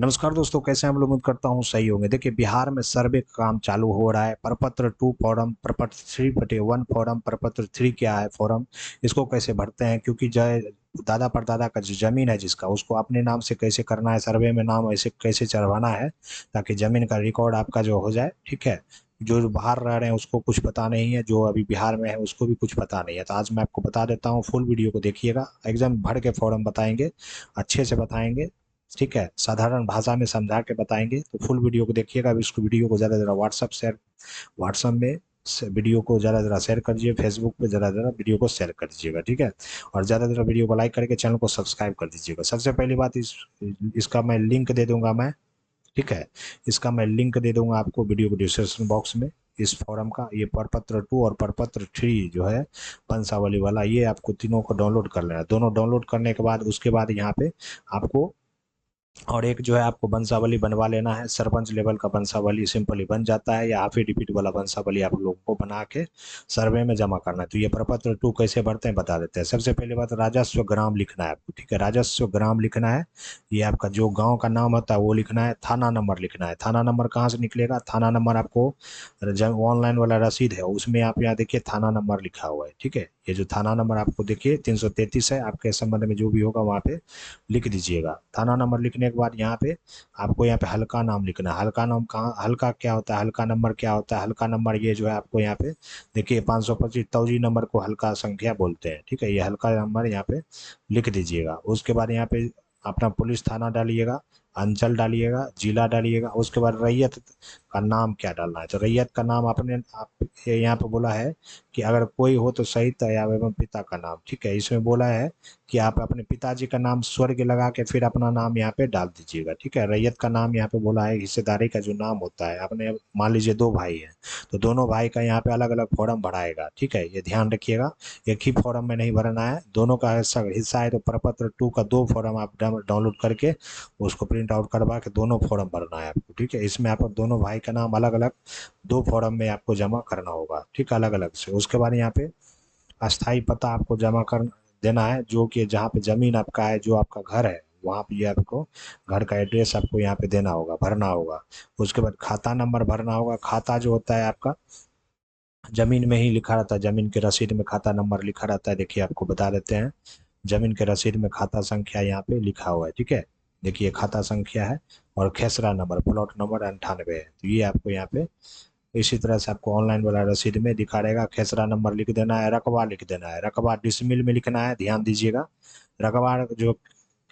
नमस्कार दोस्तों, कैसे हैं हम लोग? उम्मीद करता हूँ सही होंगे। देखिए, बिहार में सर्वे का काम चालू हो रहा है। प्रपत्र 2 फॉर्म, प्रपत्र 3/1 फॉर्म, प्रपत्र 3 क्या है फॉर्म, इसको कैसे भरते हैं, क्योंकि जय दादा परदादा का जो जमीन है जिसका, उसको अपने नाम से कैसे करना है, सर्वे में नाम ऐसे कैसे चढ़वाना है ताकि जमीन का रिकॉर्ड आपका जो हो जाए। ठीक है, जो बाहर रह रहे हैं उसको कुछ पता नहीं है, जो अभी बिहार में है उसको भी कुछ पता नहीं है। तो आज मैं आपको बता देता हूँ, फुल वीडियो को देखिएगा, एकदम भर के फॉर्म बताएंगे, अच्छे से बताएंगे। ठीक है, साधारण भाषा में समझा के बताएंगे, तो फुल वीडियो को देखिएगा। अभी इसको वीडियो को ज़्यादा ज़्यादा व्हाट्सअप में वीडियो को ज़्यादा ज़्यादा शेयर करिए, फेसबुक पे ज़्यादा ज़्यादा वीडियो को शेयर कर दीजिएगा। ठीक है, और ज़्यादा ज़्यादा वीडियो को लाइक करके चैनल को सब्सक्राइब कर दीजिएगा। सबसे पहली बात, इसका मैं लिंक दे दूंगा मैं। ठीक है, इसका मैं लिंक दे दूंगा आपको वीडियो को डिस्क्रिप्शन बॉक्स में। इस फॉरम का, ये प्रपत्र 2 और प्रपत्र 3 जो है वंशावली वाला, ये आपको तीनों को डाउनलोड कर लेना है। दोनों डाउनलोड करने के बाद उसके बाद यहाँ पे आपको, और एक जो है आपको वंशावली बनवा लेना है। सरपंच लेवल का वंशावली सिंपली बन जाता है, या एफिडेविट वाला वंशावली आप लोगों को बना के सर्वे में जमा करना है। तो ये प्रपत्र 2 कैसे भरते हैं बता देते हैं। सबसे पहले बात, राजस्व ग्राम लिखना है आपको। ठीक है, राजस्व ग्राम लिखना है। ये आपका जो गांव का नाम होता है वो लिखना है। थाना नंबर लिखना है। थाना नंबर कहाँ से निकलेगा? थाना नंबर आपको जब ऑनलाइन वाला रसीद है उसमें आप यहाँ देखिए थाना नंबर लिखा हुआ है। ठीक है, ये जो थाना नंबर आपको देखिए 333 है, आपके संबंध में जो भी होगा वहाँ पे लिख दीजिएगा। थाना नंबर लिखने के बाद यहाँ पे आपको यहाँ पे हल्का नाम लिखना है। हल्का नाम कहाँ, हल्का क्या होता है, हल्का नंबर क्या होता है? हल्का नंबर ये जो है आपको यहाँ पे देखिए 525 तौजी नंबर को हल्का संख्या बोलते हैं। ठीक है, ये हल्का नंबर यहाँ पे लिख दीजिएगा। उसके बाद यहाँ पे अपना पुलिस थाना डालिएगा, अंचल डालिएगा, जिला डालिएगा। उसके बाद रैयत का नाम क्या डालना है, तो रैयत का नाम आपने आप यहाँ पे बोला है कि अगर कोई हो तो सहित या एवं पिता का नाम। ठीक है, इसमें बोला है कि आप अपने पिताजी का नाम स्वर्ग लगा के फिर अपना नाम यहाँ पे डाल दीजिएगा। ठीक है, रैयत का नाम यहाँ पे बोला है, हिस्सेदारी का जो नाम होता है, आपने मान लीजिए 2 भाई हैं तो दोनों भाई का यहाँ पे अलग अलग फॉर्म भराएगा। ठीक है, ये ध्यान रखिएगा, एक ही फॉर्म में नहीं भरना है, दोनों का हिस्सा हिस्सा है। तो प्रपत्र 2 का 2 फॉर्म आप डाउनलोड करके उसको प्रिंट आउट करवा के दोनों फॉर्म भरना है आपको। ठीक है, इसमें आपको दोनों भाई का नाम अलग अलग 2 फॉर्म में आपको जमा करना होगा। ठीक है, अलग अलग से। उसके बाद यहाँ पे अस्थाई पता आपको जमा कर देना है, जो कि जहाँ पे ज़मीन आपका है, जो आपका घर है वहाँ पे ये आपको घर का एड्रेस आपको यहाँ पे देना होगा, भरना होगा। उसके बाद खाता नंबर भरना होगा। खाता जो होता है आपका ज़मीन में ही लिखा रहता है, ज़मीन के रसीद में खाता नंबर लिखा रहता है। देखिए आपको बता देते हैं, ज़मीन के रसीद में खाता संख्या यहाँ पे लिखा हुआ है। ठीक है, देखिए खाता संख्या है, और खेसरा नंबर, प्लॉट नंबर 98 है। तो ये आपको यहाँ पे इसी तरह से आपको ऑनलाइन वाला रसीद में दिखा रहेगा। खेसरा नंबर लिख देना है, रकबा लिख देना है। रकबा डिसमिल में लिखना है, ध्यान दीजिएगा। रकबा जो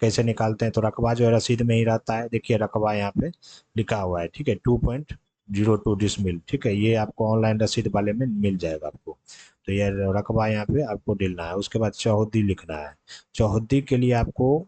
कैसे निकालते हैं, तो रकबा जो है रसीद में ही रहता है। देखिए रकबा यहाँ पे लिखा हुआ है। ठीक है, 2.02 डिसमिल। ठीक है, ये आपको ऑनलाइन रसीद वाले में मिल जाएगा आपको। तो ये रकबा यहाँ पे आपको डालना है। उसके बाद चौहद्दी लिखना है। चौहद्दी के लिए आपको,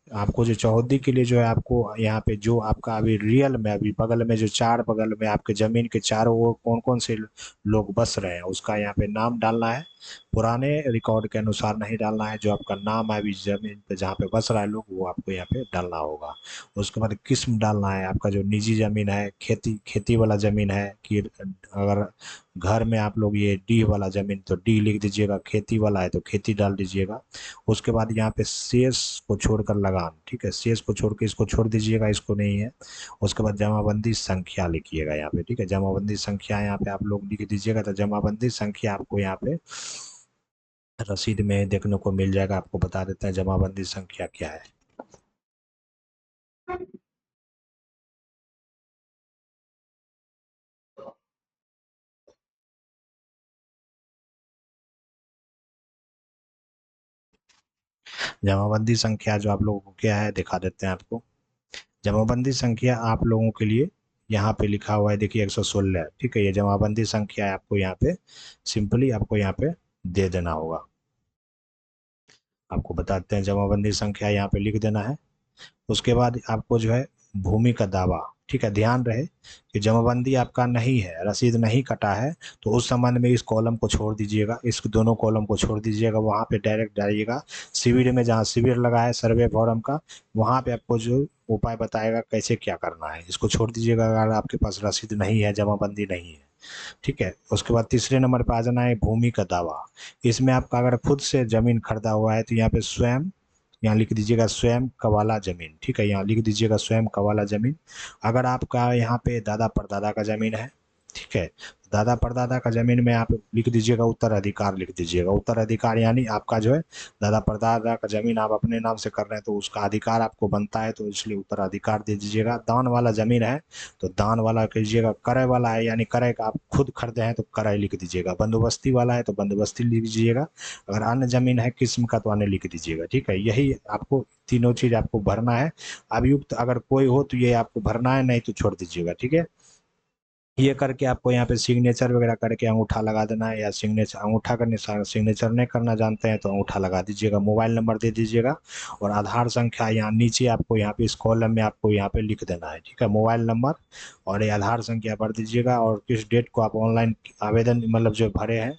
आपको जो चौहद्दी के लिए जो है आपको यहाँ पे जो आपका अभी रियल में अभी बगल में जो 4 बगल में आपके ज़मीन के चारों ओर कौन कौन से लोग बस रहे हैं उसका यहाँ पे नाम डालना है। पुराने रिकॉर्ड के अनुसार नहीं डालना है, जो आपका नाम है अभी ज़मीन पे जहाँ पे बस रहा है लोग, वो आपको यहाँ पे डालना होगा। उसके बाद किस्म डालना है, आपका जो निजी ज़मीन है, खेती वाला ज़मीन है कि अगर घर में आप लोग ये डी वाला ज़मीन, तो डी लिख दीजिएगा। खेती वाला है तो खेती डाल दीजिएगा। उसके बाद यहाँ पे शेष को छोड़कर लगान। ठीक है, शेष को छोड़ के इसको छोड़ दीजिएगा, इसको नहीं है। उसके बाद जमाबंदी संख्या लिखिएगा यहाँ पे। ठीक है, जमाबंदी संख्या यहाँ पे आप लोग लिख दीजिएगा। तो जमाबंदी संख्या आपको यहाँ पे रसीद में देखने को मिल जाएगा। आपको बता देते हैं जमाबंदी संख्या क्या है। जमाबंदी संख्या जो आप लोगों को क्या है दिखा देते हैं आपको। जमाबंदी संख्या आप लोगों के लिए यहाँ पे लिखा हुआ है, देखिए 116। ठीक है, ये जमाबंदी संख्या है, आपको यहाँ पे सिंपली आपको यहाँ पे दे देना होगा। आपको बताते हैं, जमाबंदी संख्या यहाँ पे लिख देना है। उसके बाद आपको जो है भूमि का दावा। ठीक है, ध्यान रहे कि जमाबंदी आपका नहीं है, रसीद नहीं कटा है, तो उस संबंध में इस कॉलम को छोड़ दीजिएगा, इस दोनों कॉलम को छोड़ दीजिएगा। वहाँ पे डायरेक्ट जाइएगा शिविर में, जहाँ शिविर लगा है सर्वे फॉरम का, वहाँ पे आपको जो उपाय बताएगा कैसे क्या करना है, इसको छोड़ दीजिएगा अगर आपके पास रसीद नहीं है, जमाबंदी नहीं है। ठीक है, उसके बाद तीसरे नंबर पर आ जाना है भूमि का दावा। इसमें आपका अगर खुद से जमीन खरीदा हुआ है तो यहाँ पे स्वयं यहाँ लिख दीजिएगा स्वयं कवाला जमीन, ठीक है, यहाँ लिख दीजिएगा स्वयं कवाला जमीन। अगर आपका यहाँ पे दादा परदादा का जमीन है, ठीक है, दादा परदादा का जमीन में आप लिख दीजिएगा उत्तराधिकार, लिख दीजिएगा उत्तराधिकार, यानी आपका जो है दादा परदादा का जमीन आप अपने नाम से कर रहे हैं तो उसका अधिकार आपको बनता है, तो इसलिए उत्तराधिकार दे दीजिएगा। दान वाला जमीन है तो दान वाला कीजिएगा। क्रय वाला है यानी क्रय का आप खुद खरीदे हैं तो क्रय लिख दीजिएगा। बंदोबस्ती वाला है तो बंदोबस्ती लिख दीजिएगा। अगर अन्य जमीन है किस्म का तो अन्य लिख दीजिएगा, ठीक है। यही आपको तीनों चीज आपको भरना है। अभियुक्त अगर कोई हो तो ये आपको भरना है, नहीं तो छोड़ दीजिएगा, ठीक है। ये करके आपको यहाँ पे सिग्नेचर वगैरह करके अंगूठा लगा देना है, या सिग्नेचर अंगूठा करने सिग्नेचर नहीं करना जानते हैं तो अंगूठा लगा दीजिएगा। मोबाइल नंबर दे दीजिएगा और आधार संख्या यहाँ नीचे आपको यहाँ पे इस कॉलम में आपको यहाँ पे लिख देना है, ठीक है। मोबाइल नंबर और ये आधार संख्या भर दीजिएगा, और किस डेट को आप ऑनलाइन आवेदन मतलब जो भरे हैं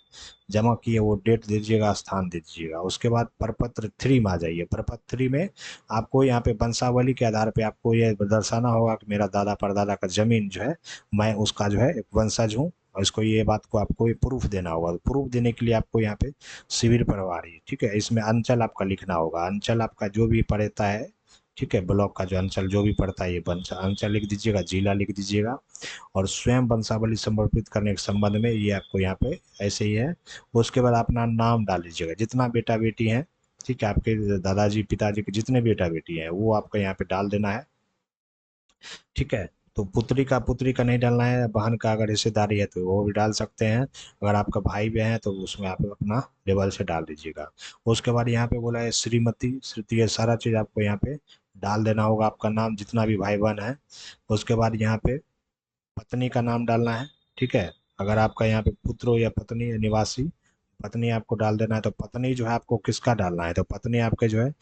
जमा किए वो डेट दीजिएगा, स्थान दे दीजिएगा। उसके बाद प्रपत्र 3 में आ जाइए। प्रपत्र 3 में आपको यहाँ पे वंशावली के आधार पे आपको ये दर्शाना होगा कि मेरा दादा परदादा का जमीन जो है मैं उसका जो है एक वंशज हूँ, और इसको ये बात को आपको ये प्रूफ देना होगा। प्रूफ देने के लिए आपको यहाँ पे शिविर प्रभारी, ठीक है, इसमें अंचल आपका लिखना होगा। अंचल आपका जो भी पड़ता है, ठीक है, ब्लॉक का जो अंचल जो भी पड़ता है ये अंचल लिख दीजिएगा, जिला लिख दीजिएगा। और स्वयं वंशावली समर्पित करने के संबंध में ये आपको यहाँ पे ऐसे ही है। उसके बाद अपना नाम डाल दीजिएगा, जितना बेटा बेटी है, ठीक है, आपके दादाजी पिताजी के जितने बेटा बेटी हैं वो आपका यहाँ पे डाल देना है, ठीक है। तो पुत्री का नहीं डालना है, बहन का अगर हिस्सेदारी है तो वो भी डाल सकते हैं। अगर आपका भाई बहन है तो उसमें आप अपना लेवल से डाल दीजिएगा। उसके बाद यहाँ पे बोला है श्रीमती श्रुति, ये सारा चीज़ आपको यहाँ पे डाल देना होगा, आपका नाम जितना भी भाई बहन है। उसके बाद यहाँ पे पत्नी का नाम डालना है, ठीक है। अगर आपका यहाँ पे पुत्र हो या पत्नी या निवासी, पत्नी आपको डाल देना है। तो पत्नी जो है आपको किसका डालना है, तो पत्नी आपके जो है,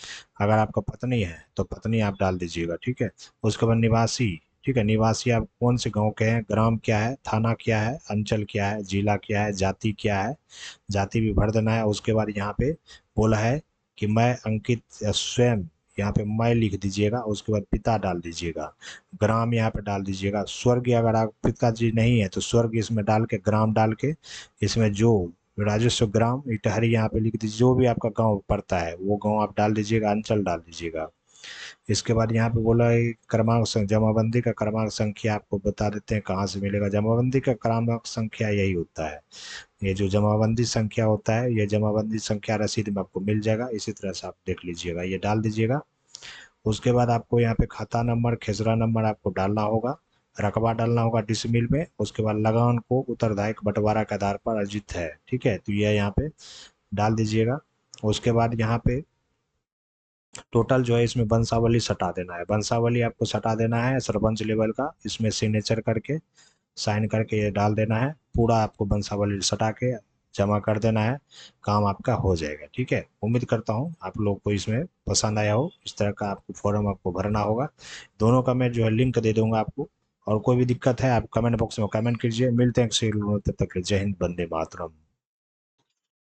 अगर आपका पत्नी है तो पत्नी आप डाल दीजिएगा, ठीक है। उसके बाद निवासी, ठीक है, निवासी आप कौन से गांव के हैं, ग्राम क्या है, थाना क्या है, अंचल क्या है, जिला क्या है, जाति क्या है, जाति भी भर देना है। उसके बाद यहाँ पे बोला है कि मैं अंकित स्वयं, यहाँ पे मैं लिख दीजिएगा। उसके बाद पिता डाल दीजिएगा, ग्राम यहाँ पे डाल दीजिएगा। स्वर्ग अगर आप पिताजी नहीं है तो स्वर्ग इसमें डाल के, ग्राम डाल के, इसमें जो राजस्व ग्राम इटहरी यहाँ पे लिख दीजिए, जो भी आपका गांव पड़ता है वो गांव आप डाल दीजिएगा, अंचल डाल दीजिएगा। इसके बाद यहाँ पे बोला है क्रमांक जमाबंदी का क्रमांक संख्या आपको बता देते हैं कहाँ से मिलेगा। जमाबंदी का क्रमांक संख्या यही होता है, ये जो जमाबंदी संख्या होता है ये जमाबंदी संख्या रसीद में आपको मिल जाएगा, इसी तरह से आप देख लीजिएगा, ये डाल दीजिएगा। उसके बाद आपको यहाँ पे खाता नंबर खेसरा नंबर आपको डालना होगा, रकबा डालना होगा डिसमिल में। उसके बाद लगान को उत्तरदायिक बंटवारा के आधार पर अर्जित है, ठीक है, तो ये यहाँ पे डाल दीजिएगा। उसके बाद यहाँ पे टोटल जो है इसमें वंशावली सटा देना है, वंशावली आपको सटा देना है सरपंच लेवल का, इसमें सिग्नेचर करके साइन करके ये डाल देना है। पूरा आपको वंशावली सटा के जमा कर देना है, काम आपका हो जाएगा, ठीक है। उम्मीद करता हूँ आप लोग को इसमें पसंद आया हो। इस तरह का आपको फॉर्म आपको भरना होगा, दोनों का मैं जो है लिंक दे दूंगा आपको। और कोई भी दिक्कत है आप कमेंट बॉक्स में कमेंट कीजिए। मिलते हैं किसी तब तक जय हिंद, वंदे मातरम।